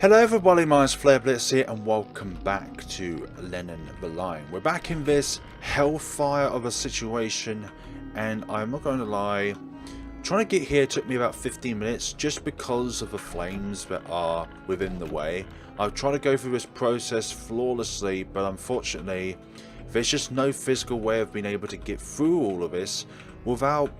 Hello everybody, my name's FlareBlitzed here and welcome back to Lenin the Lion. We're back in this hellfire of a situation and I'm not going to lie, trying to get here took me about 15 minutes just because of the flames that are within the way. I've tried to go through this process flawlessly, but unfortunately there's just no physical way of being able to get through all of this without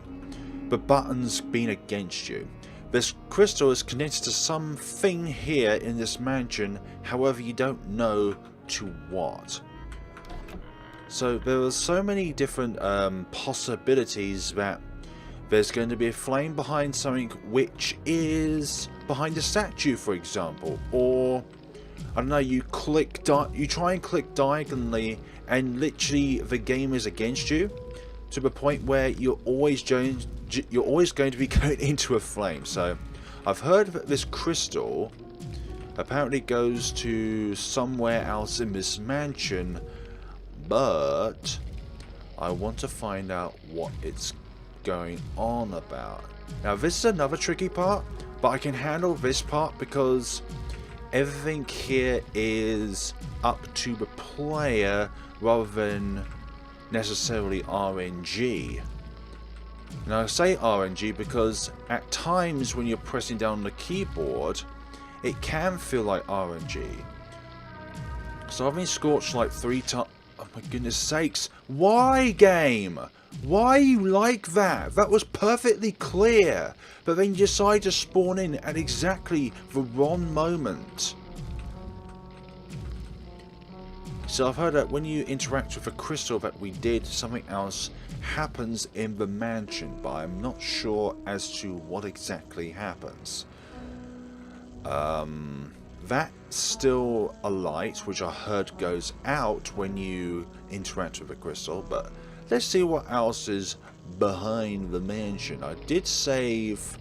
the buttons being against you. This crystal is connected to something here in this mansion, however you don't know to what. So there are so many different possibilities that there's going to be a flame behind something which is behind a statue, for example, or I don't know, you try and click diagonally and literally the game is against you to the point where you're always going to be going into a flame. So I've heard that this crystal apparently goes to somewhere else in this mansion, but I want to find out what it's going on about. Now this is another tricky part, but I can handle this part because everything here is up to the player rather than necessarily RNG. Now I say RNG because at times when you're pressing down on the keyboard it can feel like RNG. So I've been scorched like 3 times. Oh my goodness sakes, why game? Why are you like that? That was perfectly clear, but then you decide to spawn in at exactly the wrong moment. So I've heard that when you interact with a crystal that we did, something else happens in the mansion, but I'm not sure as to what exactly happens. That's still a light which I heard goes out when you interact with a crystal, but let's see what else is behind the mansion. I did save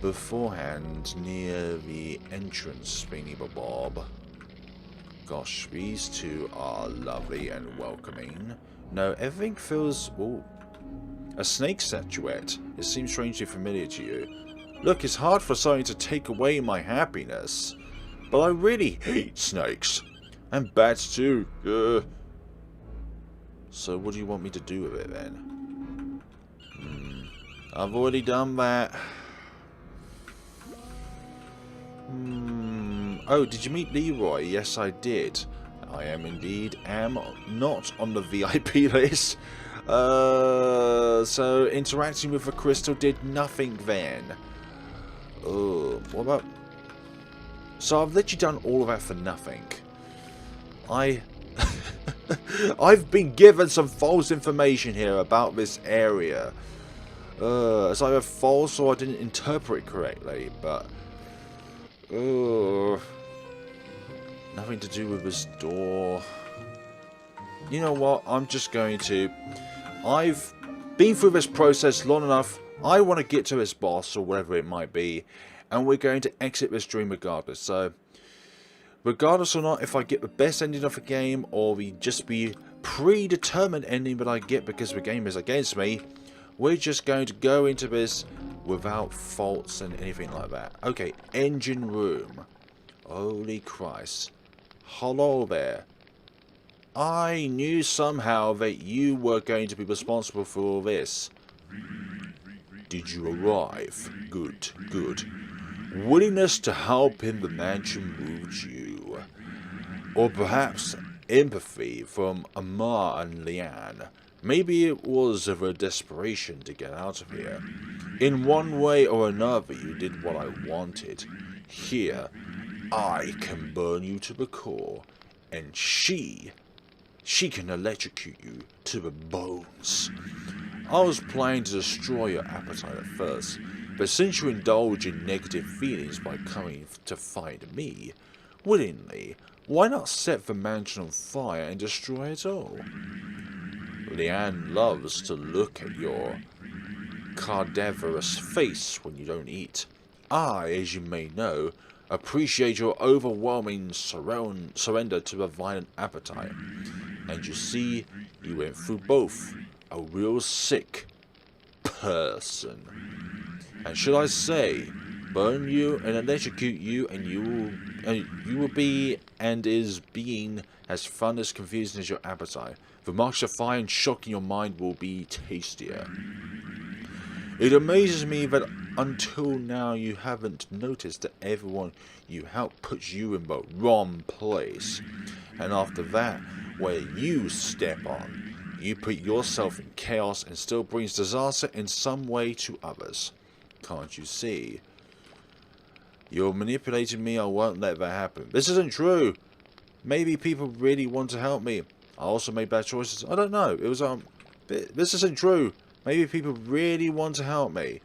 beforehand near the entrance thingy bob. Gosh, these two are lovely and welcoming. No, everything feels... Ooh, a snake statuette. It seems strangely familiar to you. Look, it's hard for something to take away my happiness, but I really hate snakes. And bats too. Ugh. So what do you want me to do with it then? I've already done that. Oh, did you meet Leroy? Yes, I did. I am indeed not on the VIP list. So interacting with the crystal did nothing then. Oh, what about... So I've literally done all of that for nothing. I've been given some false information here about this area. It's either false or I didn't interpret correctly, but... nothing to do with this door. You know what? I'm just going to... I've been through this process long enough. I want to get to this boss or whatever it might be. And we're going to exit this dream regardless. So, regardless or not, if I get the best ending of the game or the just be predetermined ending that I get because the game is against me, we're just going to go into this without faults and anything like that. Okay, engine room. Holy Christ. Hello there. I knew somehow that you were going to be responsible for all this. Did you arrive? Good, good. Willingness to help in the mansion moves you. Or perhaps empathy from Amar and Leanne. Maybe it was of a desperation to get out of here. In one way or another, you did what I wanted. Here, I can burn you to the core, and she can electrocute you to the bones. I was planning to destroy your appetite at first, but since you indulge in negative feelings by coming to find me, willingly, why not set the mansion on fire and destroy it all? Leanne loves to look at your cadaverous face when you don't eat. I, as you may know, appreciate your overwhelming surrender to a violent appetite. And you see, you went through both. A real sick person. And should I say, burn you and electrocute you and you will you will be and is being as fun as confusing as your appetite. The marks of fire and shock in your mind will be tastier. It amazes me that until now you haven't noticed that everyone you help puts you in the wrong place. And after that, where you step on, you put yourself in chaos and still brings disaster in some way to others. Can't you see? You're manipulating me, I won't let that happen. This isn't true. Maybe people really want to help me. I also made bad choices. I don't know. It was, this isn't true. Maybe people really want to help me.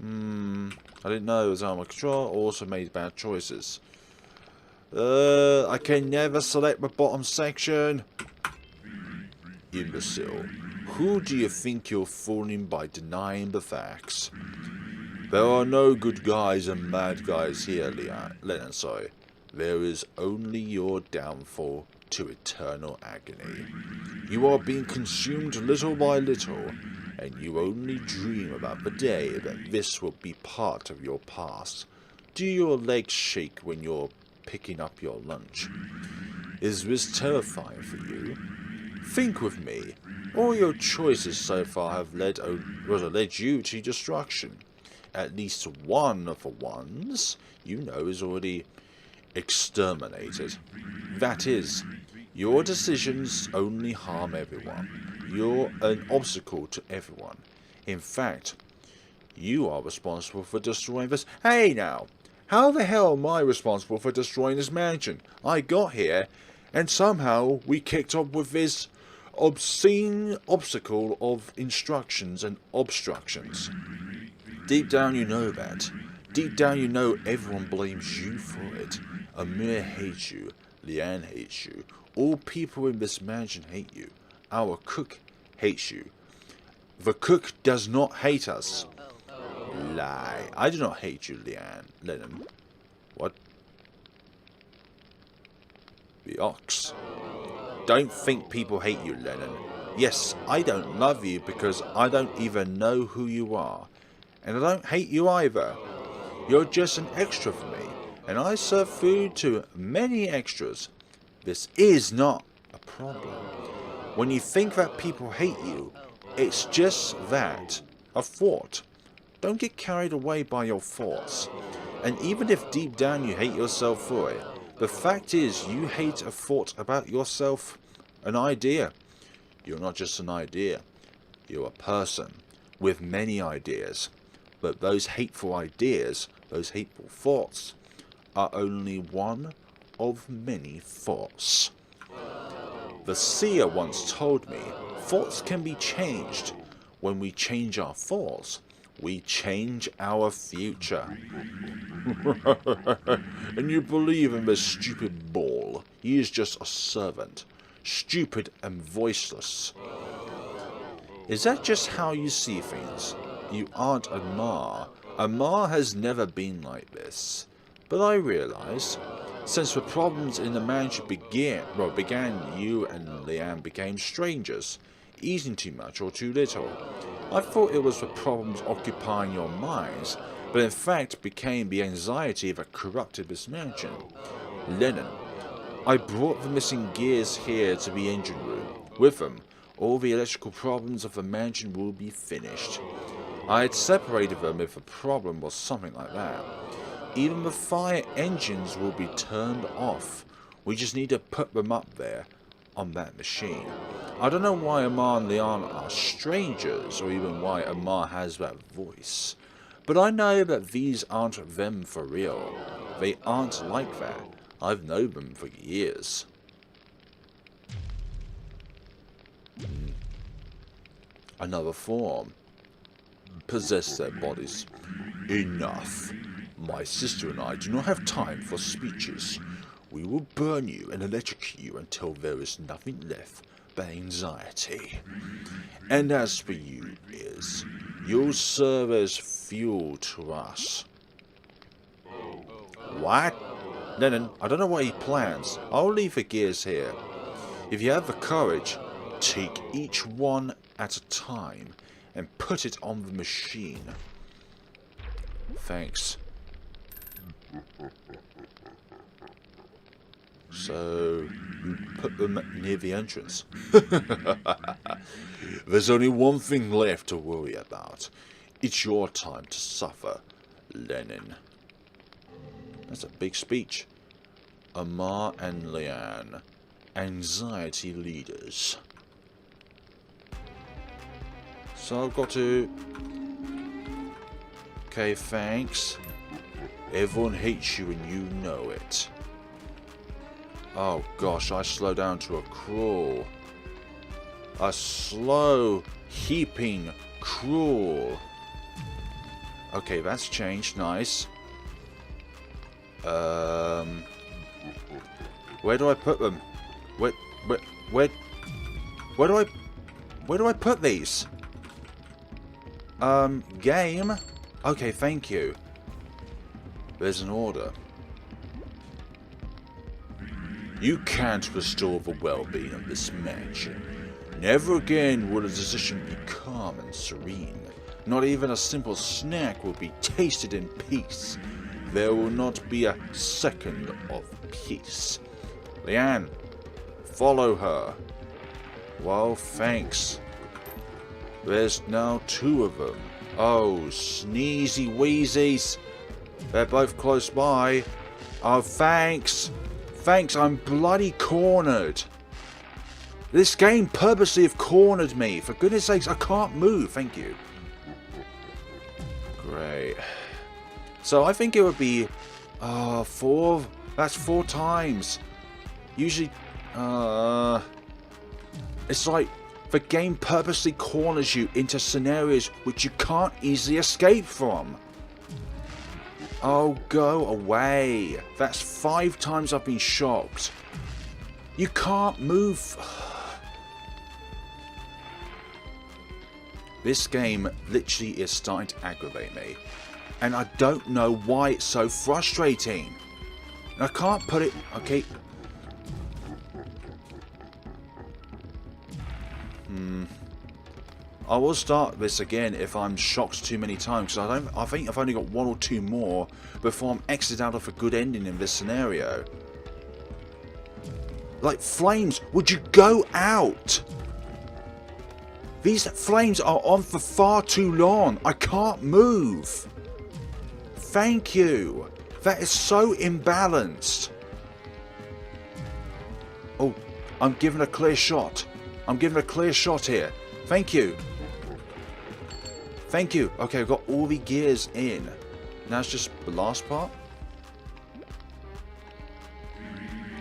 I didn't know it was out of my control. Also made bad choices. I can never select the bottom section. Imbecile. Who do you think you're fooling by denying the facts? There are no good guys and bad guys here, Lenin, sorry. There is only your downfall to eternal agony. You are being consumed little by little, and you only dream about the day that this will be part of your past. Do your legs shake when you're picking up your lunch? Is this terrifying for you? Think with me. All your choices so far have led you to destruction. At least one of the ones you know is already exterminated. That is, your decisions only harm everyone. You're an obstacle to everyone. In fact, you are responsible for destroying this. Hey now! How the hell am I responsible for destroying this mansion? I got here, and somehow we kicked off with this obscene obstacle of instructions and obstructions. Deep down you know that. Deep down you know everyone blames you for it. Amir hates you. Leanne hates you. All people in this mansion hate you. Our cook hates you. The cook does not hate us. Lie. I do not hate you, Lenin. What? The ox. Don't think people hate you, Lenin. Yes, I don't love you because I don't even know who you are. And I don't hate you either. You're just an extra for me. And I serve food to many extras. This is not a problem. When you think that people hate you, it's just that, a thought. Don't get carried away by your thoughts. And even if deep down you hate yourself for it, the fact is you hate a thought about yourself, an idea. You're not just an idea. You're a person with many ideas. But those hateful ideas, those hateful thoughts, are only one of many thoughts. The seer once told me, thoughts can be changed. When we change our thoughts, we change our future. And you believe in this stupid ball. He is just a servant, stupid and voiceless. Is that just how you see things? You aren't Amar. Amar has never been like this. But I realized, since the problems in the mansion began, you and Leanne became strangers, eating too much or too little. I thought it was the problems occupying your minds, but in fact became the anxiety that corrupted this mansion. Lenin, I brought the missing gears here to the engine room. With them, all the electrical problems of the mansion will be finished. I had separated them if the problem was something like that. Even the fire engines will be turned off. We just need to put them up there on that machine. I don't know why Amar and Leon are strangers, or even why Amar has that voice. But I know that these aren't them for real. They aren't like that. I've known them for years. Another form. Possess their bodies. Enough. My sister and I do not have time for speeches. We will burn you and electrocute you until there is nothing left but anxiety. And as for you, you'll serve as fuel to us. What? Lenin, I don't know what he plans. I'll leave the gears here. If you have the courage, take each one at a time and put it on the machine. Thanks. So, you put them near the entrance. There's only one thing left to worry about. It's your time to suffer, Lenin. That's a big speech. Amar and Leanne, anxiety leaders. So I've got to... Okay, thanks. Everyone hates you and you know it. Oh gosh, I slow down to a crawl. A slow, heaping crawl. Okay, that's changed. Nice. Where do I put them? Where do I put these? Game? Okay, thank you. There's an order. You can't restore the well-being of this mansion. Never again will a decision be calm and serene. Not even a simple snack will be tasted in peace. There will not be a second of peace. Leanne, follow her. Well, thanks. There's now 2 of them. Oh, sneezy wheezies. They're both close by. Oh, thanks. Thanks, I'm bloody cornered. This game purposely have cornered me. For goodness sakes, I can't move. Thank you. Great. So I think it would be 4. That's 4 times. Usually, it's like the game purposely corners you into scenarios which you can't easily escape from. Oh, go away. That's 5 times I've been shocked. You can't move. This game literally is starting to aggravate me. And I don't know why it's so frustrating. And I can't put it... Okay. I will start this again if I'm shocked too many times. Because I think I've only got 1 or 2 more before I'm exited out of a good ending in this scenario. Like, flames, would you go out? These flames are on for far too long. I can't move. Thank you. That is so imbalanced. Oh, I'm given a clear shot. I'm given a clear shot here. Thank you. Thank you. Okay, I've got all the gears in. Now it's just the last part.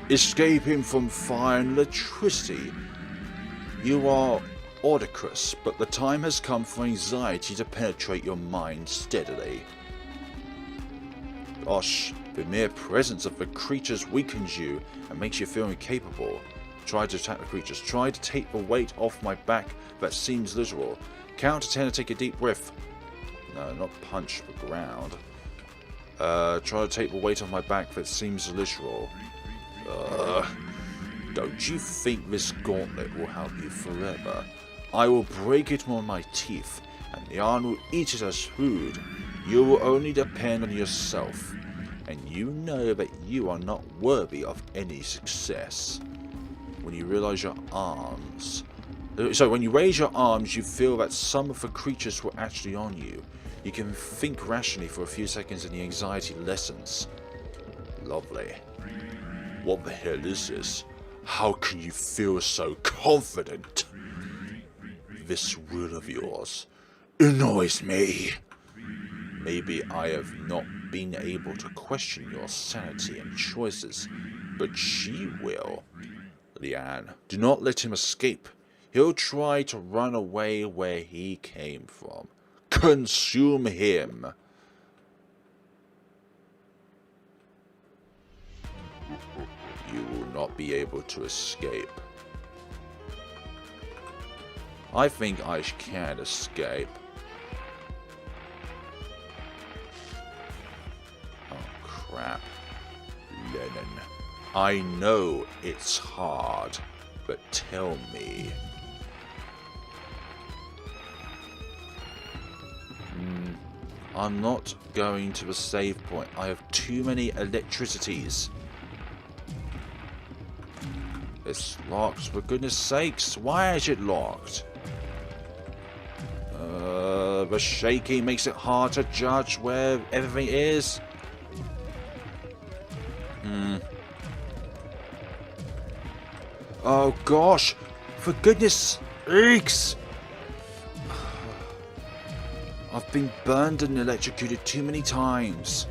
Escaping from fire and electricity. You are Audicrous, but the time has come for anxiety to penetrate your mind steadily. Gosh, the mere presence of the creatures weakens you and makes you feel incapable. Try to attack the creatures. Try to take the weight off my back that seems literal. Count to 10 and take a deep breath. No, not punch the ground. Try to take the weight off my back that seems literal. Don't you think this gauntlet will help you forever? I will break it on my teeth, and the iron will eat it as food. You will only depend on yourself, and you know that you are not worthy of any success. When you realize your arms... So when you raise your arms, you feel that some of the creatures were actually on you. You can think rationally for a few seconds and the anxiety lessens. Lovely. What the hell is this? How can you feel so confident? This will of yours annoys me. Maybe I have not been able to question your sanity and choices, but she will. Leanne, do not let him escape. He'll try to run away where he came from. Consume him. You will not be able to escape. I think I can escape. Oh crap. Lenin. I know it's hard, but tell me. I'm not going to a save point. I have too many electricities. It's locked, for goodness sakes. Why is it locked? The shaking makes it hard to judge where everything is. Oh gosh, for goodness sakes. I've been burned and electrocuted too many times.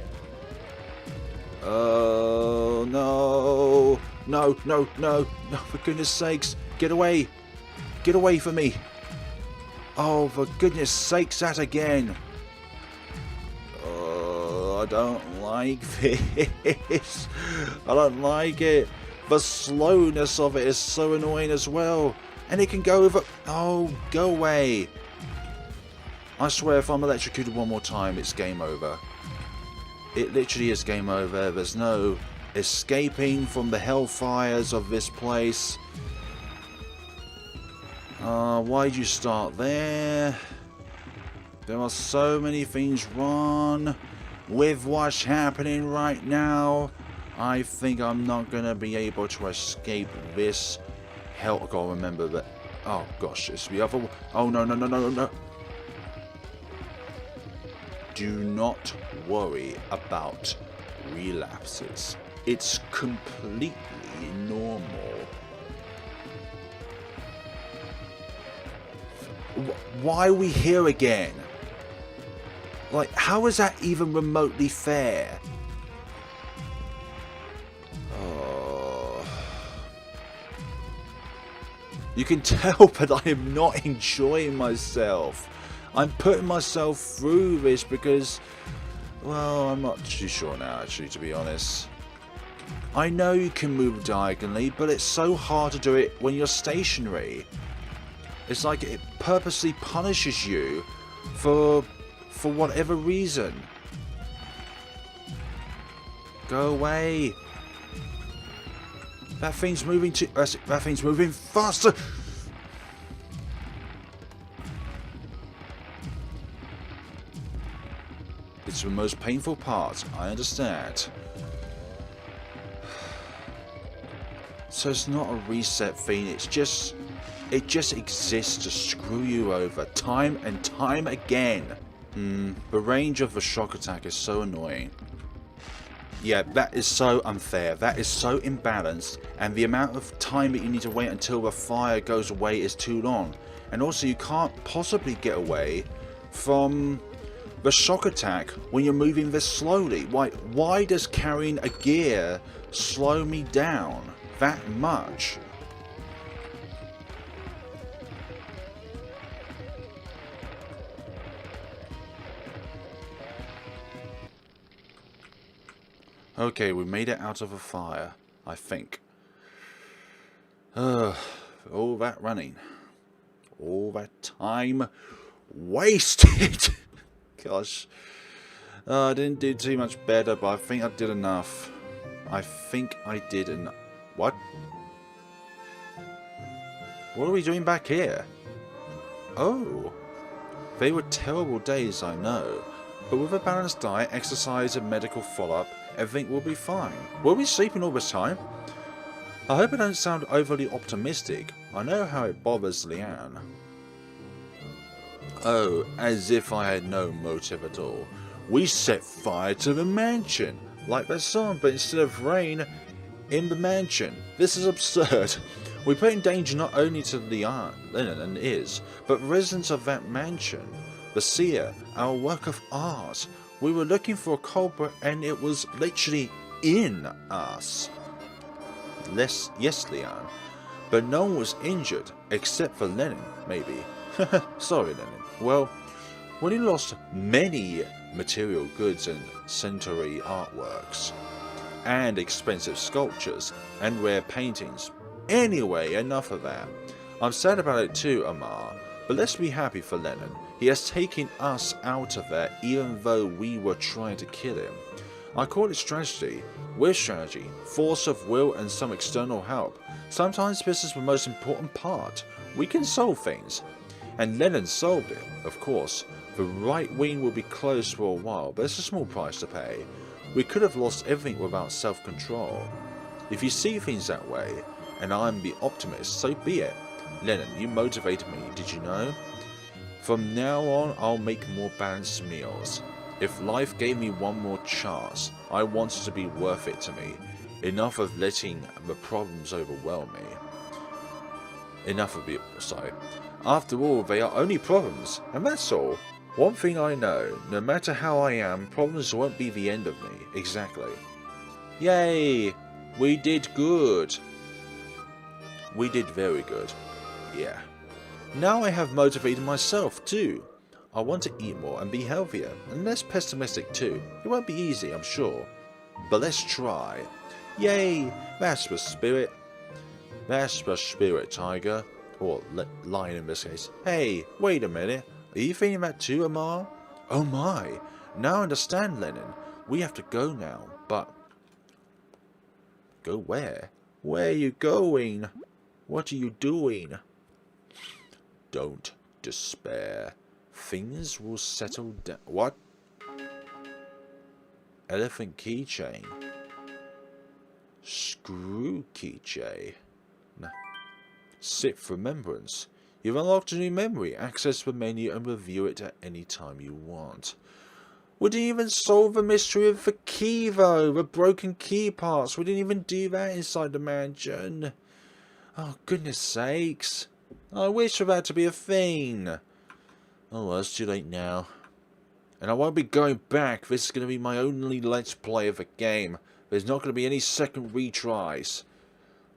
Oh no. No, no, no, no, for goodness sakes. Get away. Get away from me. Oh, for goodness sakes, that again. Oh, I don't like this. I don't like it. The slowness of it is so annoying as well. And it can go over... Oh, go away. I swear if I'm electrocuted one more time, it's game over. It literally is game over. There's no escaping from the hellfires of this place. Why'd you start there? There are so many things wrong with what's happening right now. I think I'm not gonna be able to escape this hell. I gotta remember that. Oh gosh, it's the other one. Oh no, no, no, no, no, no. Do not worry about relapses. It's completely normal. Why are we here again? Like, how is that even remotely fair? Oh. You can tell that I am not enjoying myself. I'm putting myself through this because, well, I'm not too sure now, actually, to be honest. I know you can move diagonally, but it's so hard to do it when you're stationary. It's like it purposely punishes you for whatever reason. Go away. That thing's moving too... that thing's moving faster. It's the most painful part, I understand. So it's not a reset thing, it just exists to screw you over time and time again. The range of the shock attack is so annoying. Yeah, that is so unfair, that is so imbalanced, and the amount of time that you need to wait until the fire goes away is too long. And also you can't possibly get away from the shock attack when you're moving this slowly. Why does carrying a gear slow me down that much? Okay, we made it out of a fire, I think. All that running. All that time wasted. Gosh. I didn't do too much better, but I think I did enough. I think I did enough. What? What are we doing back here? Oh. They were terrible days, I know. But with a balanced diet, exercise and medical follow-up, everything will be fine. Were we sleeping all this time? I hope I don't sound overly optimistic. I know how it bothers Leanne. Oh, as if I had no motive at all. We set fire to the mansion, like the sun, but instead of rain, in the mansion. This is absurd. We put in danger not only to Lenin and Iz, but residents of that mansion. The seer, our work of art. We were looking for a culprit and it was literally in us. Yes, Leanne. But no one was injured, except for Lenin, maybe. Sorry, Lenin. Well, when he lost many material goods and century artworks, and expensive sculptures, and rare paintings. Anyway, enough of that. I'm sad about it too, Amar, but let's be happy for Lenin. He has taken us out of there even though we were trying to kill him. I call it strategy. With strategy, force of will and some external help. Sometimes this is the most important part. We can solve things. And Lenin solved it, of course. The right wing will be closed for a while, but it's a small price to pay. We could have lost everything without self-control. If you see things that way, and I'm the optimist, so be it. Lenin, you motivated me, did you know? From now on, I'll make more balanced meals. If life gave me one more chance, I want it to be worth it to me. Enough of letting the problems overwhelm me. Enough of it, sorry. After all, they are only problems, and that's all. One thing I know, no matter how I am, problems won't be the end of me. Exactly. Yay! We did good. We did very good. Yeah. Now I have motivated myself too. I want to eat more and be healthier, and less pessimistic too. It won't be easy, I'm sure. But let's try. Yay! That's the spirit. That's the spirit, Tiger. Or Lion in this case. Hey, wait a minute. Are you feeling that too, Amar? Oh my. Now I understand, Lenin. We have to go now, but... Go where? Where are you going? What are you doing? Don't despair. Things will settle down. What? Elephant keychain. Screw keychain. Nah. Sip remembrance. You've unlocked a new memory. Access the menu and review it at any time you want. We didn't even solve the mystery of the key though. The broken key parts. We didn't even do that inside the mansion. Oh, goodness sakes. I wish for that to be a thing. Oh well, it's too late now. And I won't be going back. This is going to be my only let's play of the game. There's not going to be any second retries.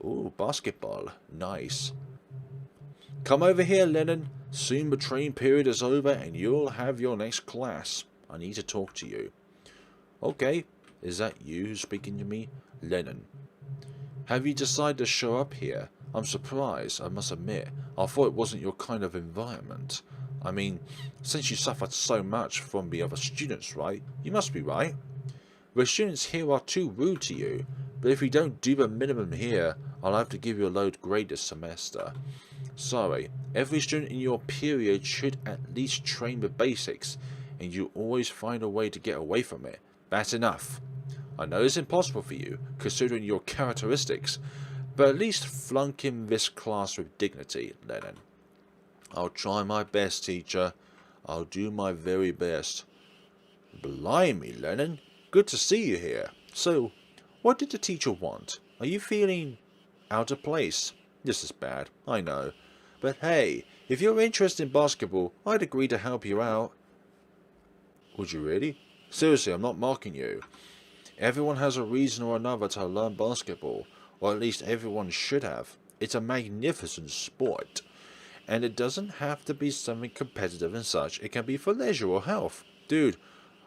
Ooh, basketball. Nice. Come over here, Lenin. Soon the training period is over and you'll have your next class. I need to talk to you. Okay. Is that you who's speaking to me? Lenin. Have you decided to show up here? I'm surprised, I must admit. I thought it wasn't your kind of environment. I mean, since you suffered so much from the other students, right? You must be right. The students here are too rude to you, but if you don't do the minimum here, I'll have to give you a low grade this semester. Sorry, every student in your period should at least train the basics, and you always find a way to get away from it. That's enough. I know it's impossible for you, considering your characteristics, but at least flunk in this class with dignity, Lenin. I'll try my best, teacher. I'll do my very best. Blimey, Lenin. Good to see you here. So, what did the teacher want? Are you feeling out of place? This is bad, I know. But hey, if you're interested in basketball, I'd agree to help you out. Would you really? Seriously, I'm not mocking you. Everyone has a reason or another to learn basketball, or at least everyone should have. It's a magnificent sport. And it doesn't have to be something competitive and such. It can be for leisure or health. Dude,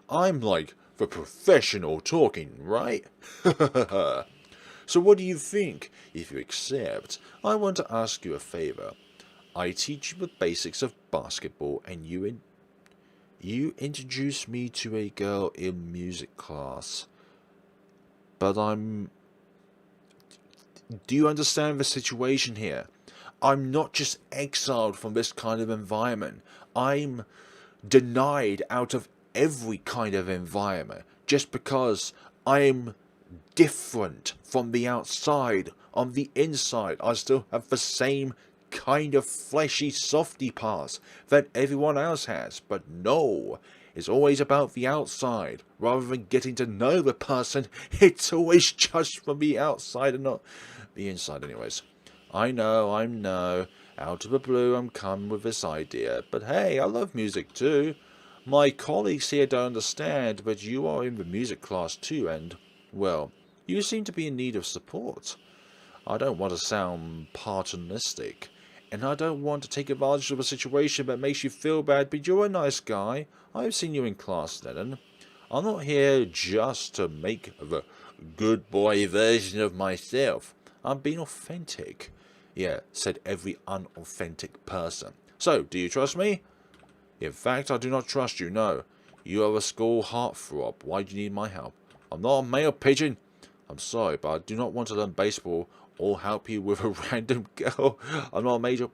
I'm like the professional talking, right? So what do you think? If you accept, I want to ask you a favor. I teach you the basics of basketball and you introduce me to a girl in music class. But do you understand the situation here? I'm not just exiled from this kind of environment. I'm denied out of every kind of environment just because I'm different from the outside. On the inside, I still have the same kind of fleshy softy parts that everyone else has. But no, it's always about the outside. Rather than getting to know the person, it's always judged from the outside and not the inside anyways. I know, out of the blue I'm coming with this idea, but hey, I love music too. My colleagues here don't understand, but you are in the music class too, and, well, you seem to be in need of support. I don't want to sound paternalistic, and I don't want to take advantage of a situation that makes you feel bad, but you're a nice guy. I've seen you in class, Lenin. I'm not here just to make the good boy version of myself. I'm being authentic. Yeah, said every unauthentic person. So, do you trust me? In fact, I do not trust you, no. You are a school heartthrob. Why do you need my help? I'm not a male pigeon. I'm sorry, but I do not want to learn baseball or help you with a random girl. I'm not a major...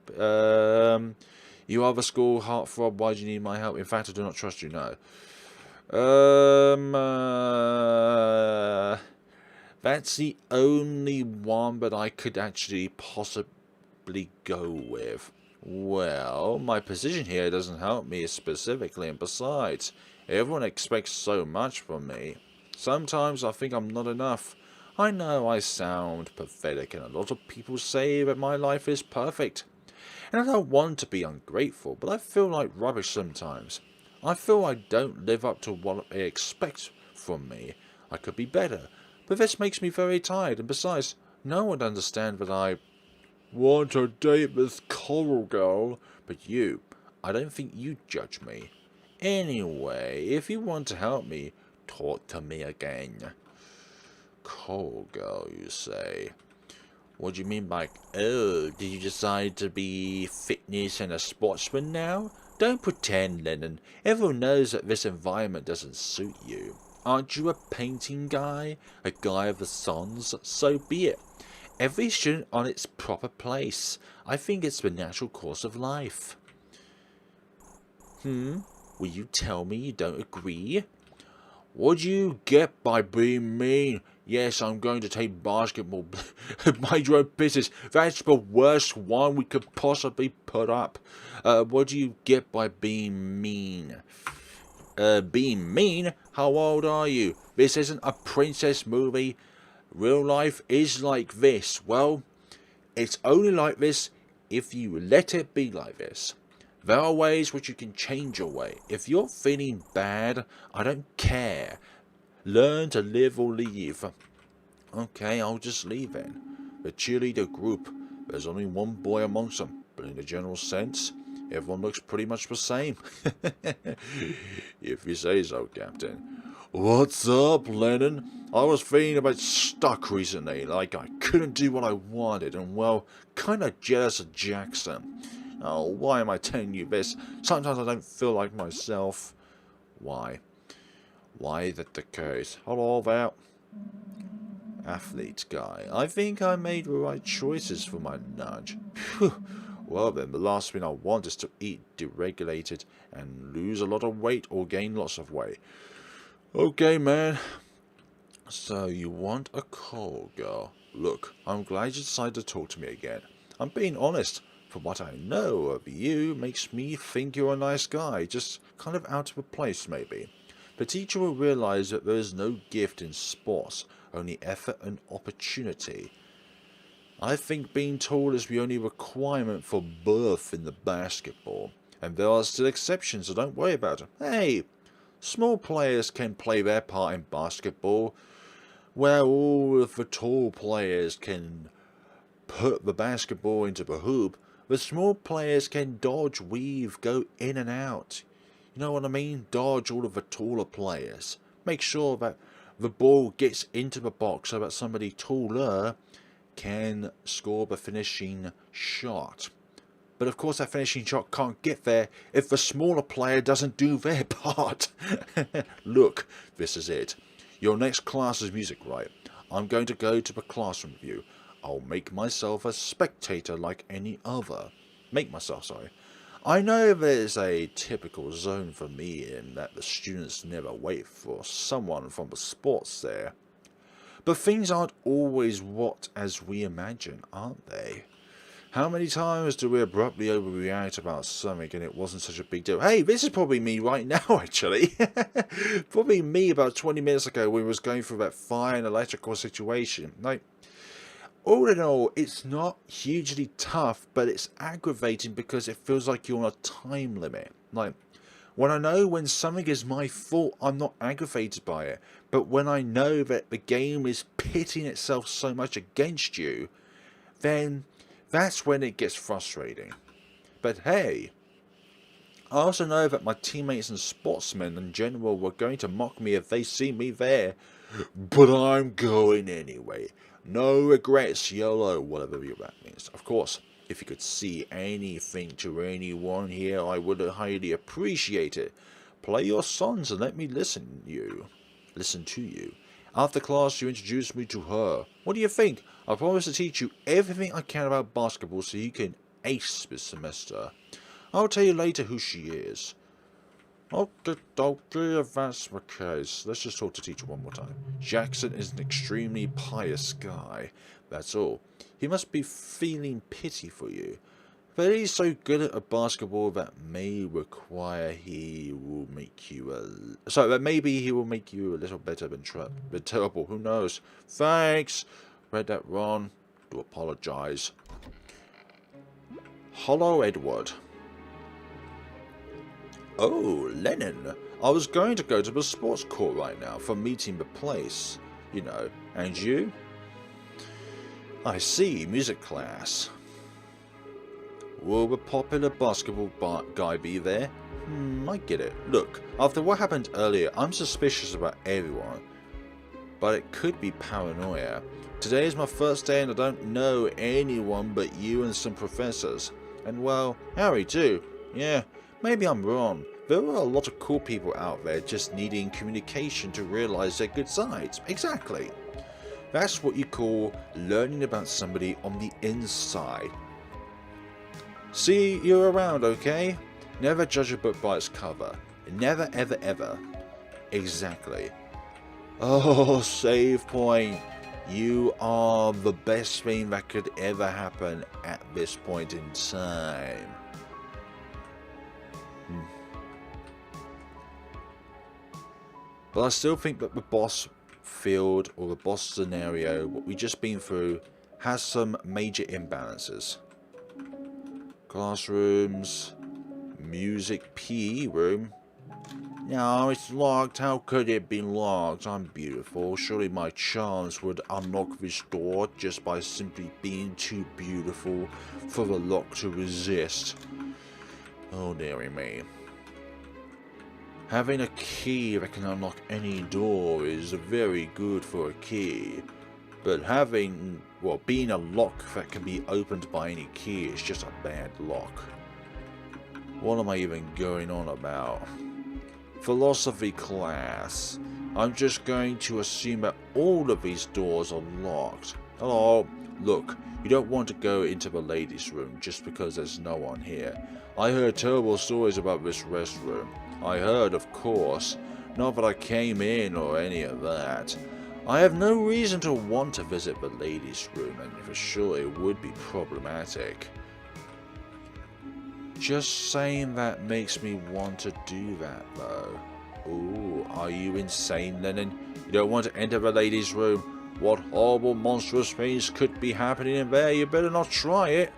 you are the school heartthrob. Why do you need my help? In fact, I do not trust you, no. That's the only one that I could actually possibly go with. Well, my position here doesn't help me specifically, and besides, everyone expects so much from me. Sometimes I think I'm not enough. I know I sound pathetic, and a lot of people say that my life is perfect. And I don't want to be ungrateful, but I feel like rubbish sometimes. I feel I don't live up to what they expect from me. I could be better, but this makes me very tired, and besides, no one understands that I want to date this coral girl, but you, I don't think you judge me. Anyway, if you want to help me, talk to me again. Coral girl, you say? What do you mean by, oh, did you decide to be fitness and a sportsman now? Don't pretend, Lenin. Everyone knows that this environment doesn't suit you. Aren't you a painting guy? A guy of the sons? So be it. Every student on its proper place. I think it's the natural course of life. Will you tell me you don't agree? What do you get by being mean? Yes, I'm going to take basketball. Mind your own business. That's the worst one we could possibly put up. What do you get by being mean? Being mean? How old are you? This isn't a princess movie. Real life is like this. Well, it's only like this if you let it be like this. There are ways which you can change your way. If you're feeling bad, I don't care. Learn to live or leave. Okay, I'll just leave then. The cheerleader group. There's only one boy amongst them, but in a general sense, everyone looks pretty much the same. If you say so, Captain. What's up, Lenin? I was feeling a bit stuck recently, like I couldn't do what I wanted, and well, kinda jealous of Jackson. Oh, why am I telling you this? Sometimes I don't feel like myself. Why? Why is that the case? Hello there. Athlete guy. I think I made the right choices for my nudge. Well then, the last thing I want is to eat deregulated and lose a lot of weight or gain lots of weight. Okay, man. So, you want a call, girl? Look, I'm glad you decided to talk to me again. I'm being honest. From what I know of you, makes me think you're a nice guy, just kind of out of place, maybe. The teacher will realize that there is no gift in sports, only effort and opportunity. I think being tall is the only requirement for birth in the basketball, and there are still exceptions, so don't worry about it. Hey, small players can play their part in basketball, where all of the tall players can put the basketball into the hoop. The small players can dodge, weave, go in and out. You know what I mean? Dodge all of the taller players. Make sure that the ball gets into the box so that somebody taller can score the finishing shot. But of course that finishing shot can't get there if the smaller player doesn't do their part. Look, this is it. Your next class is music, right? I'm going to go to the classroom with you. I'll make myself a spectator like any other. I know there's a typical zone for me in that the students never wait for someone from the sports there. But things aren't always what as we imagine, aren't they? How many times do we abruptly overreact about something and it wasn't such a big deal? Hey, this is probably me right now, actually. Probably me about 20 minutes ago when we was going through that fire and electrical situation. Like, all in all, it's not hugely tough, but it's aggravating because it feels like you're on a time limit. Like, when I know when something is my fault, I'm not aggravated by it. But when I know that the game is pitting itself so much against you, then that's when it gets frustrating. But hey, I also know that my teammates and sportsmen in general were going to mock me if they see me there. But I'm going anyway. No regrets, YOLO, whatever that means. Of course, if you could see anything to anyone here, I would highly appreciate it. Play your songs and let me listen to you. After class, you introduced me to her. What do you think? I promise to teach you everything I can about basketball so you can ace this semester. I'll tell you later who she is. Okay, if that's the case. Let's just talk to teacher one more time. Jackson is an extremely pious guy. That's all. He must be feeling pity for you. But he's so good at a basketball that may require he will make you a... So that maybe he will make you a little better than terrible. Who knows? Thanks. Read that wrong. Do apologize. Hello, Edward. Oh, Lenin. I was going to go to the sports court right now for meeting the place. You know. And you? I see. Music class. Will the popular basketball guy be there? I get it. Look, after what happened earlier, I'm suspicious about everyone. But it could be paranoia. Today is my first day and I don't know anyone but you and some professors. And well, Harry too. Yeah, maybe I'm wrong. There are a lot of cool people out there just needing communication to realize their good sides. Exactly. That's what you call learning about somebody on the inside. See you around, okay? Never judge a book by its cover. Never, ever, ever. Exactly. Oh, save point. You are the best thing that could ever happen at this point in time. But I still think that the boss field, or the boss scenario, what we've just been through, has some major imbalances. Classrooms, music, PE room. No, it's locked. How could it be locked? I'm beautiful. Surely my charms would unlock this door just by simply being too beautiful for the lock to resist. Oh, dearie me. Having a key that can unlock any door is very good for a key. But having, well, being a lock that can be opened by any key is just a bad lock. What am I even going on about? Philosophy class. I'm just going to assume that all of these doors are locked. Hello, look, you don't want to go into the ladies' room just because there's no one here. I heard terrible stories about this restroom. I heard, of course. Not that I came in or any of that. I have no reason to want to visit the ladies' room, and for sure it would be problematic. Just saying that makes me want to do that, though. Ooh, are you insane, Lenin? You don't want to enter the ladies' room? What horrible, monstrous things could be happening in there? You better not try it.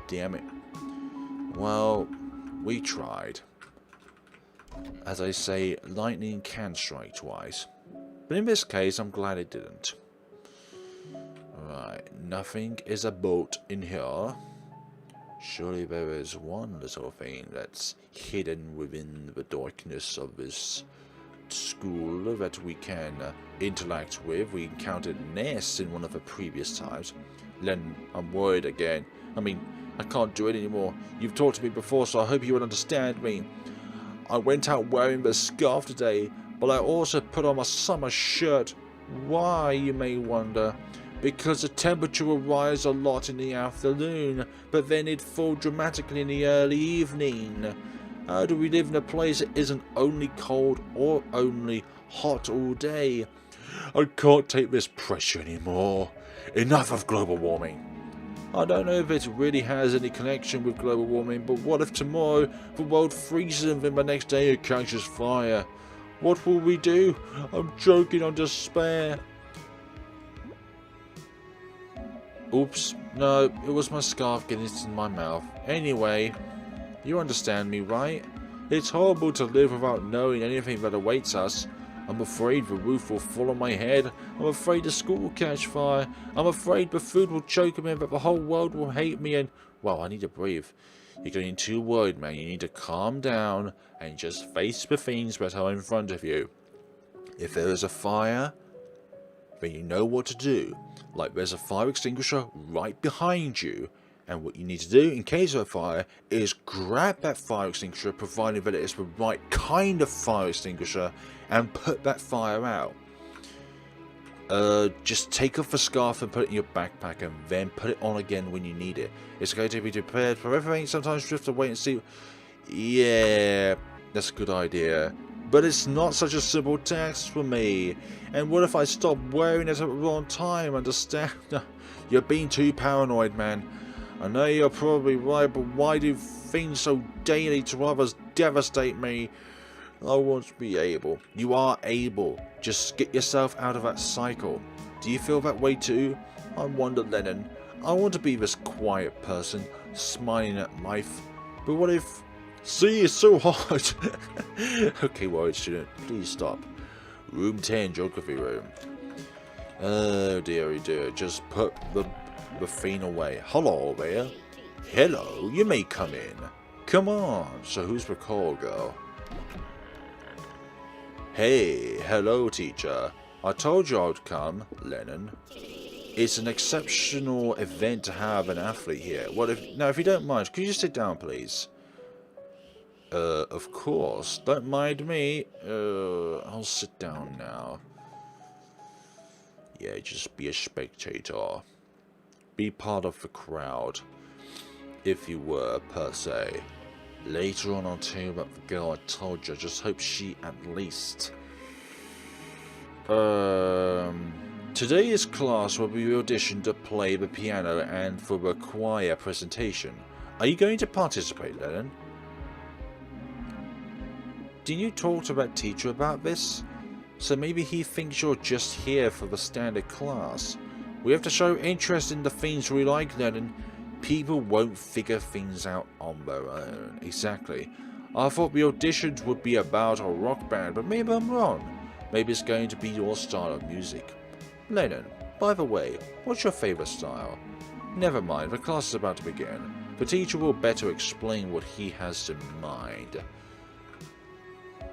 Damn it. Well, we tried. As I say, lightning can strike twice. But in this case, I'm glad it didn't. Right, nothing is a boat in here. Surely there is one little thing that's hidden within the darkness of this school that we can interact with. We encountered nests in one of the previous times. Len, I'm worried again. I mean, I can't do it anymore. You've talked to me before, so I hope you would understand me. I went out wearing the scarf today, but I also put on my summer shirt. Why, you may wonder? Because the temperature will rise a lot in the afternoon, but then it'd fall dramatically in the early evening. How do we live in a place that isn't only cold or only hot all day? I can't take this pressure anymore. Enough of global warming. I don't know if it really has any connection with global warming, but what if tomorrow the world freezes and then the next day it catches fire? What will we do? I'm choking on despair. Oops, no, it was my scarf getting in my mouth. Anyway, you understand me, right? It's horrible to live without knowing anything that awaits us. I'm afraid the roof will fall on my head. I'm afraid the school will catch fire. I'm afraid the food will choke me and that the whole world will hate me and... Well, I need to breathe. You're getting too worried, man. You need to calm down and just face the things that are in front of you. If there is a fire, then you know what to do. Like there's a fire extinguisher right behind you. And what you need to do in case of a fire is grab that fire extinguisher, provided that it is the right kind of fire extinguisher, and put that fire out. Just take off the scarf and put it in your backpack and then put it on again when you need it. It's going to be prepared for everything. Sometimes you have to wait and see. Yeah, that's a good idea. But it's not such a simple task for me. And what if I stop wearing it at the wrong time? Understand? You're being too paranoid, man. I know you're probably right, but why do things so daily to others devastate me? I want to be able. You are able. Just get yourself out of that cycle. Do you feel that way too? I wonder, Lenin. I want to be this quiet person, smiling at life. But what if... See, it's so hard. Okay, worried student, please stop. Room 10, geography room. Oh dearie dear, just put the thing away. Hello there. Hello, you may come in. Come on. So who's the call girl? Hey, hello teacher. I told you I'd come, Lenin. It's an exceptional event to have an athlete here. If you don't mind, could you sit down, please? Of course. Don't mind me. I'll sit down now. Yeah, just be a spectator. Be part of the crowd. If you were, per se. Later on, I'll tell you about the girl I told you. I just hope she at least... Today's class will be auditioned to play the piano and for the choir presentation. Are you going to participate, Lenin? Did you talk to that teacher about this? So maybe he thinks you're just here for the standard class. We have to show interest in the things we like, Lenin. People won't figure things out on their own. Exactly. I thought the auditions would be about a rock band, but maybe I'm wrong. Maybe it's going to be your style of music. Lenin, by the way, what's your favorite style? Never mind, the class is about to begin. The teacher will better explain what he has in mind.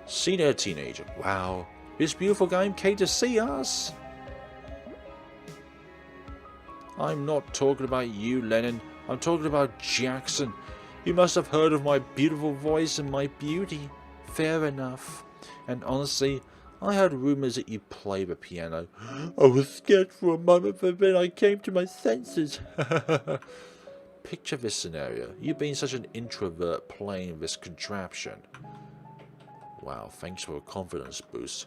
Senior teenager. Wow, this beautiful game came to see us. I'm not talking about you, Lenin. I'm talking about Jackson. You must have heard of my beautiful voice and my beauty. Fair enough. And honestly, I heard rumors that you play the piano. I was scared for a moment, but then I came to my senses. Picture this scenario. You being such an introvert playing this contraption. Wow, thanks for a confidence boost.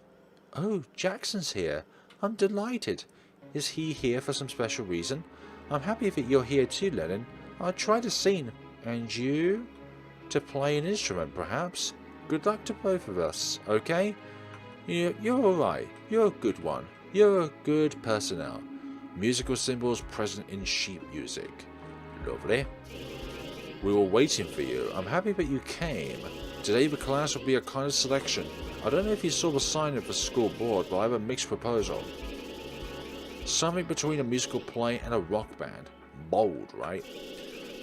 Oh, Jackson's here. I'm delighted. Is he here for some special reason? I'm happy that you're here too, Lenin. I'll try to sing. And you? To play an instrument, perhaps? Good luck to both of us, okay? You're alright. You're a good one. You're a good person now. Musical symbols present in sheet music. Lovely. We were waiting for you. I'm happy that you came. Today the class will be a kind of selection. I don't know if you saw the sign of the school board, but I have a mixed proposal. Something between a musical play and a rock band. Bold, right?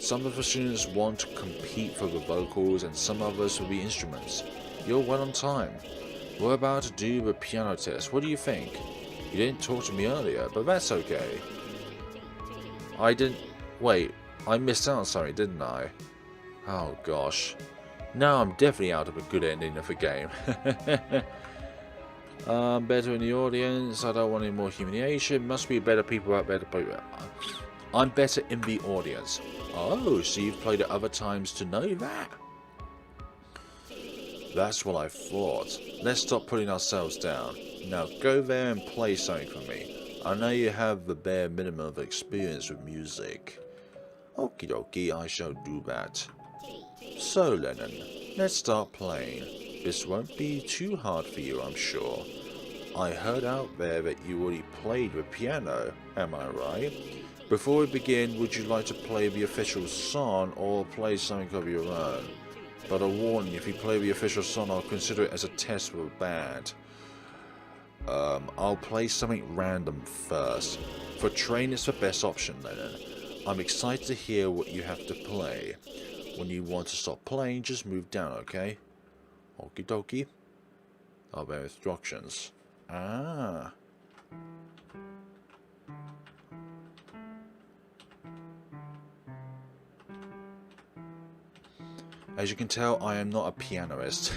Some of the students want to compete for the vocals and some others for the instruments. You're well on time. We're about to do the piano test. What do you think? You didn't talk to me earlier, but that's okay. Wait, I missed out on something, didn't I? Oh gosh. Now I'm definitely out of a good ending of the game. Better in the audience. I don't want any more humiliation. Must be better people out there to play with. I'm better in the audience. Oh, so you've played at other times to know that? That's what I thought. Let's stop putting ourselves down. Now go there and play something for me. I know you have the bare minimum of experience with music. Okie dokie, I shall do that. So, Lenin, let's start playing. This won't be too hard for you, I'm sure. I heard out there that you already played the piano, am I right? Before we begin, would you like to play the official song or play something of your own? But a warning, if you play the official song, I'll consider it as a test for the band. I'll play something random first. For train, it's the best option, Lenin. I'm excited to hear what you have to play. When you want to stop playing, just move down, okay? Okie dokie. Obey instructions. Ah. As you can tell, I am not a pianist.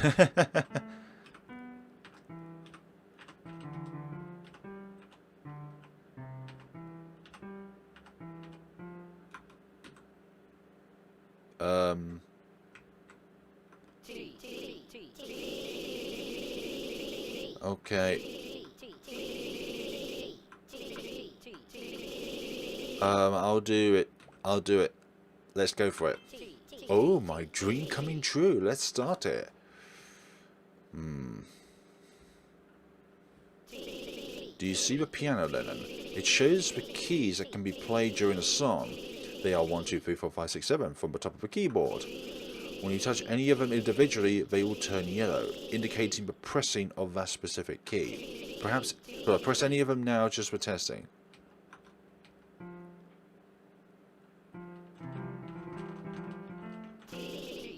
Okay. I'll do it. I'll do it. Let's go for it. Oh, my dream coming true. Let's start it. Do you see the piano, Lenin? It shows the keys that can be played during a song. They are 1, 2, 3, 4, 5, 6, 7 from the top of the keyboard. When you touch any of them individually, they will turn yellow, indicating the pressing of that specific key. Perhaps, but press any of them now just for testing.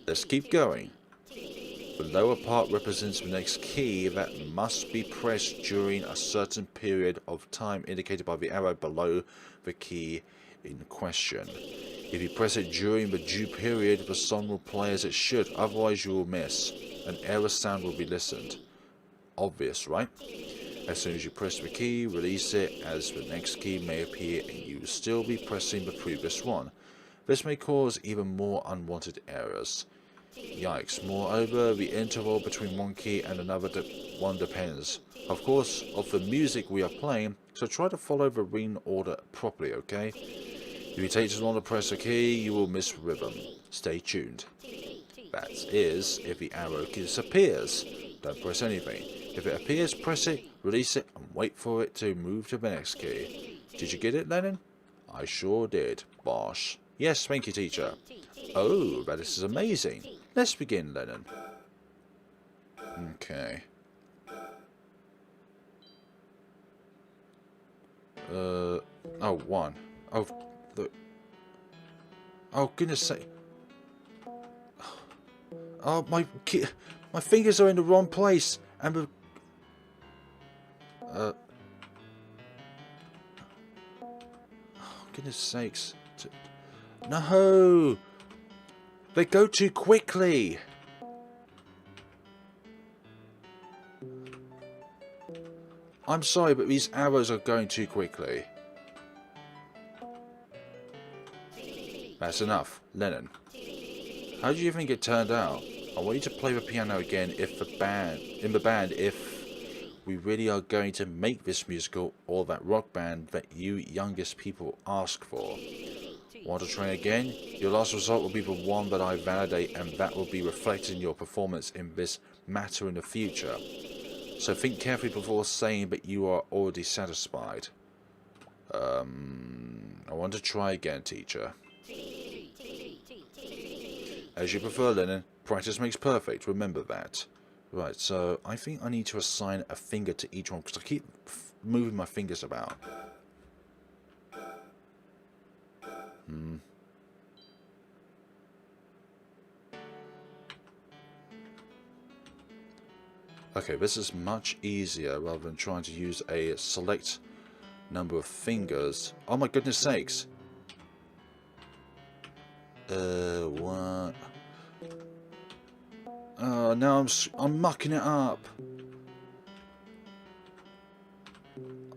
Let's keep going. The lower part represents the next key that must be pressed during a certain period of time indicated by the arrow below the key in question. If you press it during the due period, the song will play as it should, otherwise you will miss. An error sound will be listened. Obvious, right? As soon as you press the key, release it as the next key may appear and you will still be pressing the previous one. This may cause even more unwanted errors. Yikes. Moreover, the interval between one key and another one depends, of course, of the music we are playing, so try to follow the ring order properly, okay? If you take too long to press a key, you will miss rhythm. Stay tuned. That is, if the arrow disappears. Don't press anything. If it appears, press it, release it, and wait for it to move to the next key. Did you get it, Lenin? I sure did. Bosh. Yes, thank you, teacher. Oh, that is amazing. Let's begin, Lenin. Okay. Oh, 1. Oh, goodness sake. Oh, my fingers are in the wrong place. And the... Oh, goodness sakes. No! They go too quickly! I'm sorry, but these arrows are going too quickly. That's enough. Lenin. How do you think it turned out? I want you to play the piano again if the band if we really are going to make this musical or that rock band that you youngest people ask for. Want to try again? Your last result will be the one that I validate, and that will be reflected in your performance in this matter in the future. So think carefully before saying that you are already satisfied. I want to try again, teacher. As you prefer, Lenin. Practice makes perfect, remember that. Right, so I think I need to assign a finger to each one, because I keep moving my fingers about. Okay, this is much easier rather than trying to use a select number of fingers. Oh my goodness sakes. What? Oh, now I'm mucking it up.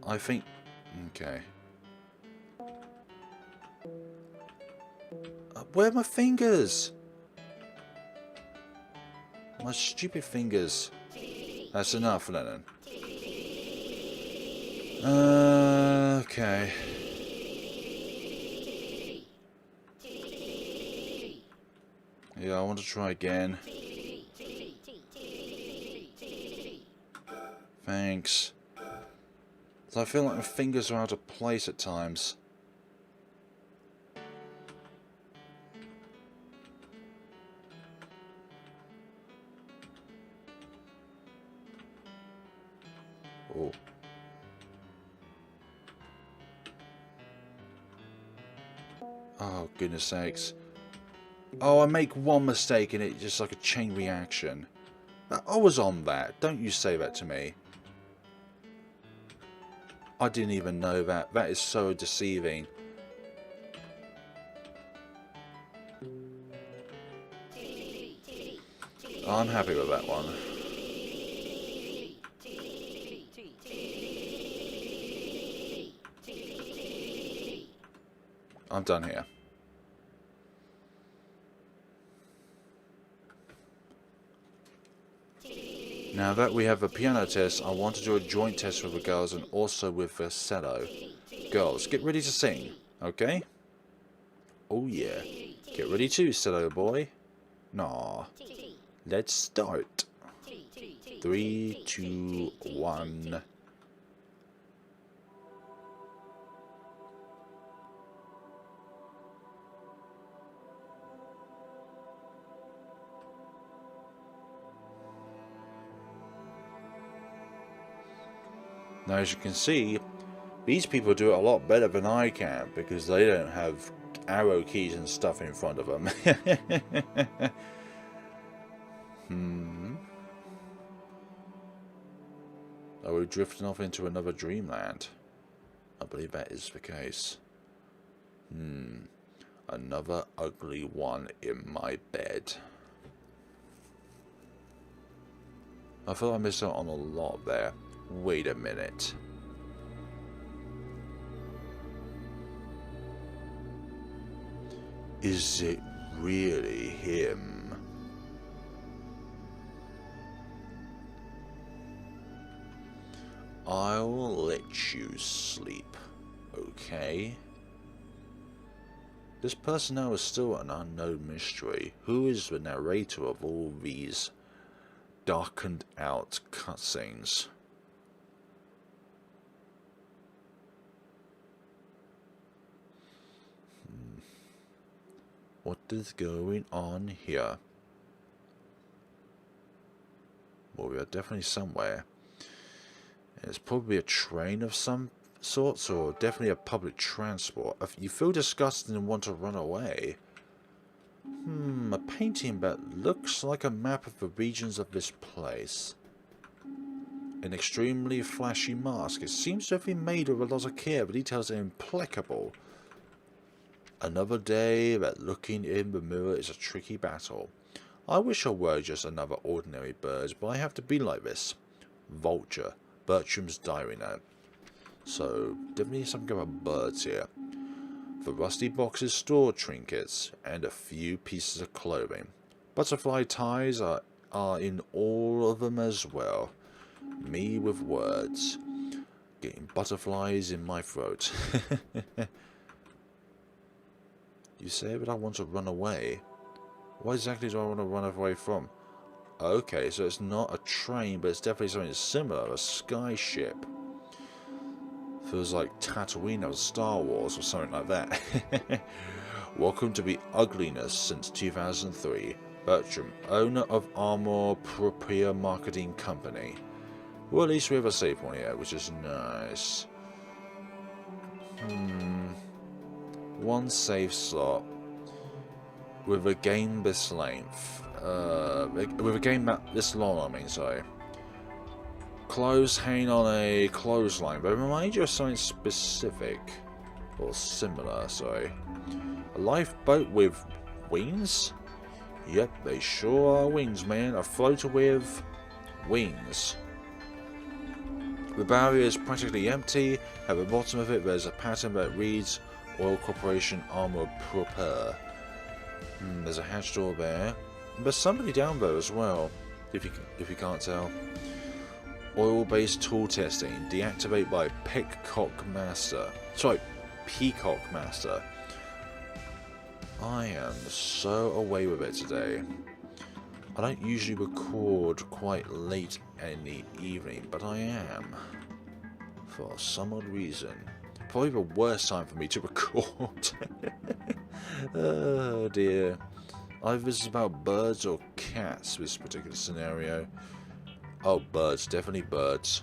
I think... Okay. Where are my fingers? My stupid fingers. That's enough, Lenin. Okay. Yeah, I want to try again. Thanks. I feel like my fingers are out of place at times. Oh. Oh, goodness sakes. Oh, I make one mistake and it's just like a chain reaction. I was on that. Don't you say that to me. I didn't even know that. That is so deceiving. I'm happy with that one. I'm done here. Now that we have a piano test, I want to do a joint test with the girls and also with the cello. Girls, get ready to sing, okay? Oh yeah. Get ready too, cello boy. Nah. Let's start. 3, 2, 1. Now, as you can see, these people do it a lot better than I can because they don't have arrow keys and stuff in front of them. Are we drifting off into another dreamland? I believe that is the case. Another ugly one in my bed. I feel I missed out on a lot there. Wait a minute. Is it really him? I'll let you sleep, okay? This person now is still an unknown mystery. Who is the narrator of all these darkened out cutscenes? What is going on here? Well, we are definitely somewhere. It's probably a train of some sorts, or definitely a public transport. If you feel disgusted and want to run away. A painting that looks like a map of the regions of this place. An extremely flashy mask. It seems to have been made with a lot of care. The details are impeccable. Another day that looking in the mirror is a tricky battle. I wish I were just another ordinary bird, but I have to be like this. Vulture. Bertram's diary note. So, definitely something about birds here. The rusty boxes store trinkets and a few pieces of clothing. Butterfly ties are in all of them as well. Me with words. Getting butterflies in my throat. You say that I want to run away. What exactly do I want to run away from? Okay, so it's not a train, but it's definitely something similar. A sky ship. Feels like Tatooine of Star Wars or something like that. Welcome to the ugliness since 2003. Bertram, owner of Armor Propria Marketing Company. Well, at least we have a save point here, which is nice. One save slot with a game this length. With a game this long, I mean, sorry. Clothes hang on a clothesline, but remind you of something specific. Or similar, sorry. A lifeboat with wings? Yep, they sure are wings, man. A floater with wings. The barrier is practically empty. At the bottom of it, there's a pattern that reads Oil Corporation Armor Proper. There's a hatch door there. There's somebody down there as well, if you can't tell. Oil-based tool testing. Deactivate by Peacock Master. Sorry, Peacock Master. I am so away with it today. I don't usually record quite late in the evening, but I am. For some odd reason. Probably the worst time for me to record. Oh dear. Either this is about birds or cats, this particular scenario. Oh, birds, definitely birds.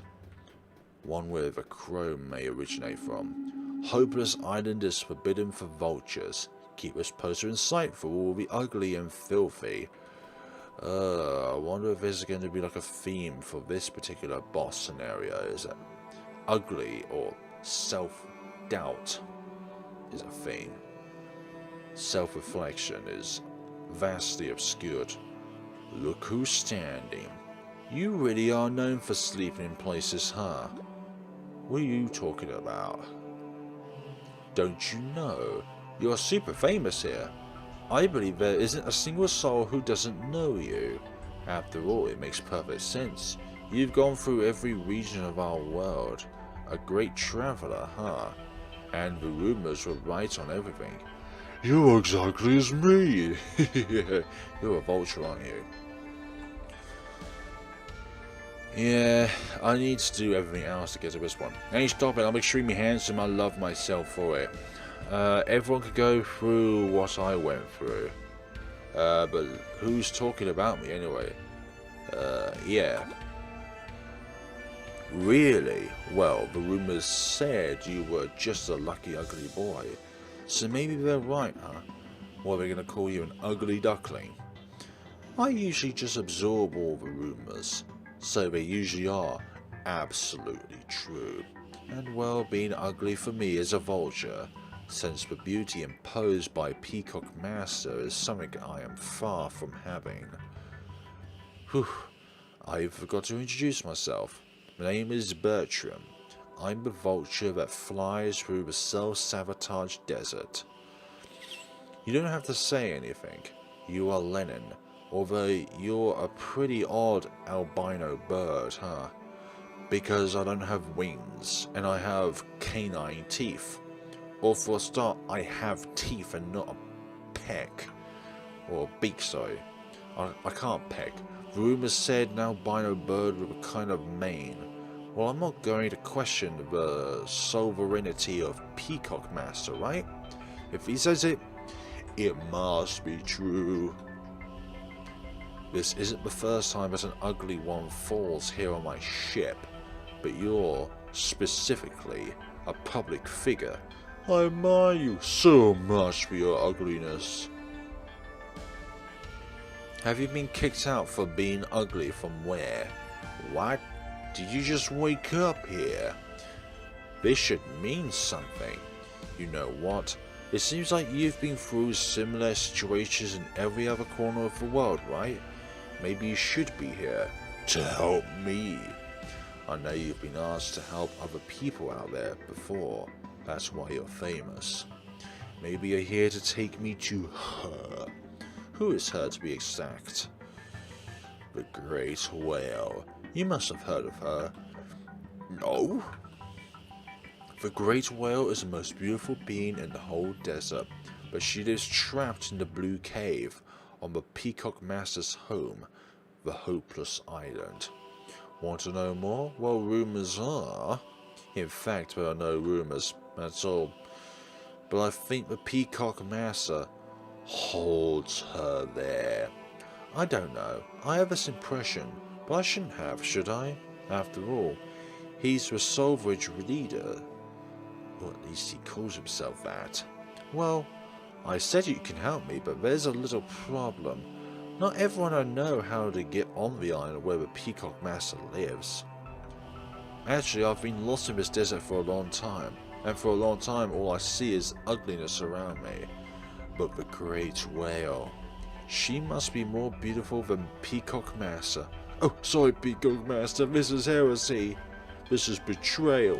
One where the crow may originate from. Hopeless Island is forbidden for vultures. Keep this poster in sight for all the ugly and filthy. I wonder if there's going to be like a theme for this particular boss scenario. Is it ugly or self-doubt is a theme. Self-reflection is vastly obscured. Look who's standing. You really are known for sleeping in places, huh? What are you talking about? Don't you know? You're super famous here. I believe there isn't a single soul who doesn't know you. After all, it makes perfect sense. You've gone through every region of our world. A great traveler, huh? And the rumors were right on everything. You're exactly as me! You're a vulture, aren't you? Yeah, I need to do everything else to get to this one. Hey, stop it, I'm extremely handsome, I love myself for it. Everyone could go through what I went through. But who's talking about me anyway? Yeah. Really? Well, the rumors said you were just a lucky ugly boy. So maybe they're right, huh? Or they're gonna call you an ugly duckling? I usually just absorb all the rumors, so they usually are absolutely true. And well, being ugly for me is a vulture, since the beauty imposed by Peacock Master is something I am far from having. Whew, I forgot to introduce myself. My name is Bertram. I'm the vulture that flies through the self-sabotaged desert. You don't have to say anything. You are Lenin, although you're a pretty odd albino bird, huh? Because I don't have wings, and I have canine teeth. Or for a start, I have teeth and not a peck. Or a beak, sorry. I can't peck. The rumors said an albino bird with a kind of mane. Well, I'm not going to question the sovereignty of Peacock Master, right? If he says it, it must be true. This isn't the first time that an ugly one falls here on my ship, but you're, specifically, a public figure. I admire you so much for your ugliness. Have you been kicked out for being ugly from where? What? Did you just wake up here? This should mean something. You know what? It seems like you've been through similar situations in every other corner of the world, right? Maybe you should be here to help me. I know you've been asked to help other people out there before. That's why you're famous. Maybe you're here to take me to her. Who is her to be exact? The Great Whale. You must have heard of her. No? The Great Whale is the most beautiful being in the whole desert, but she lives trapped in the Blue Cave on the Peacock Master's home, the Hopeless Island. Want to know more? Well, rumors are. In fact, there are no rumors, that's all. But I think the Peacock Master holds her there. I don't know. I have this impression, but I shouldn't have, should I? After all, he's the Solveridge leader. Or at least he calls himself that. Well, I said you can help me, but there's a little problem. Not everyone I know how to get on the island where the Peacock Master lives. Actually, I've been lost in this desert for a long time, and for a long time all I see is ugliness around me. But the Great Whale, she must be more beautiful than Peacock Master. Oh, sorry, Peacock Master, this is heresy. This is betrayal.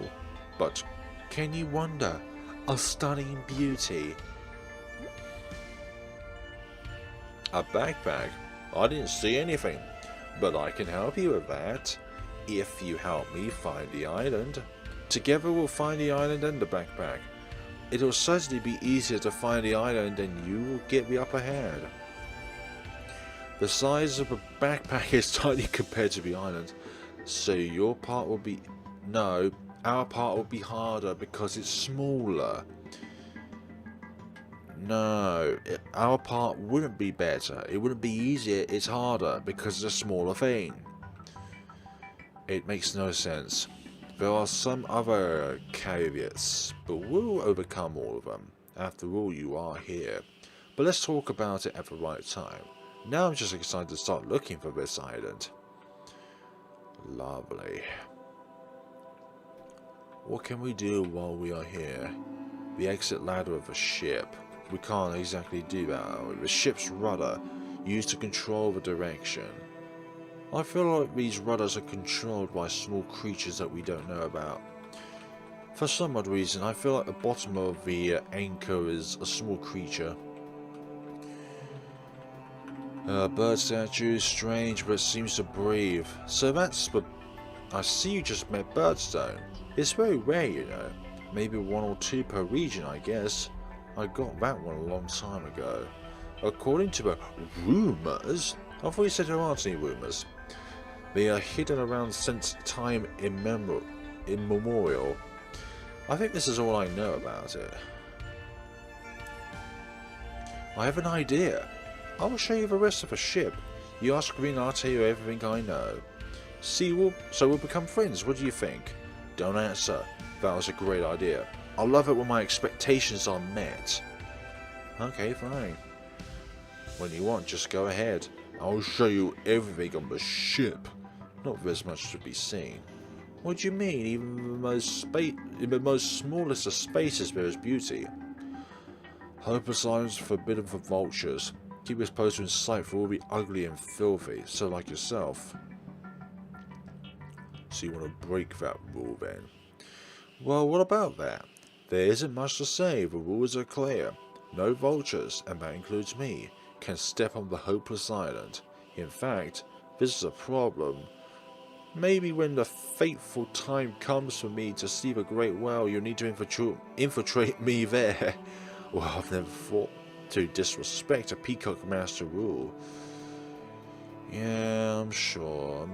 But can you wonder? A stunning beauty. A backpack? I didn't see anything, but I can help you with that, if you help me find the island. Together we'll find the island and the backpack. It'll certainly be easier to find the island and you will get the upper hand. The size of the backpack is tiny compared to the island, so your part will be... No, our part will be harder because it's smaller. No, our part wouldn't be better. It wouldn't be easier, it's harder because it's a smaller thing. It makes no sense. There are some other caveats, but we'll overcome all of them. After all, you are here. But let's talk about it at the right time. Now I'm just excited to start looking for this island. Lovely. What can we do while we are here? The exit ladder of the ship. We can't exactly do that. The ship's rudder, used to control the direction. I feel like these rudders are controlled by small creatures that we don't know about. For some odd reason, I feel like the bottom of the anchor is a small creature. Bird statue, strange, but it seems to breathe. So that's the... I see you just met birdstone. It's very rare, you know. Maybe 1 or 2 per region, I guess. I got that one a long time ago. According to the rumours... I thought you said there aren't any rumours. They are hidden around since time immemorial. I think this is all I know about it. I have an idea. I will show you the rest of the ship. You ask me and I'll tell you everything I know. So we'll become friends, what do you think? Don't answer. That was a great idea. I love it when my expectations are met. Okay, fine. When you want, just go ahead. I'll show you everything on the ship. Not there's much to be seen. What do you mean? Even in the most smallest of spaces there is beauty. Hopeless islands forbidden for vultures. Keep us posted in sight for all be ugly and filthy, so like yourself. So you want to break that rule then? Well, what about that? There isn't much to say, the rules are clear. No vultures, and that includes me, can step on the hopeless island. In fact, this is a problem. Maybe when the fateful time comes for me to see the Great Whale, you'll need to infiltrate me there. Well, I've never thought to disrespect a peacock master rule. Yeah, I'm sure.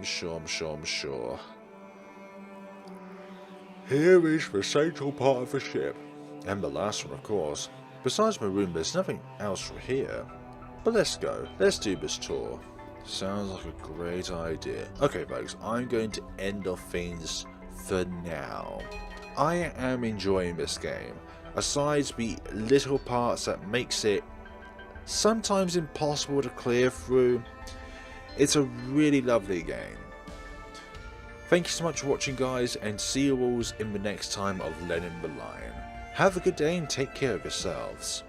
Here is the central part of the ship. And the last one, of course. Besides my room, there's nothing else here. But let's go. Let's do this tour. Sounds like a great idea. Okay, folks, I'm going to end off things for now. I am enjoying this game. Aside the little parts that makes it sometimes impossible to clear through, it's a really lovely game. Thank you so much for watching, guys, and see you all in the next time of Lenin the Lion. Have a good day and take care of yourselves.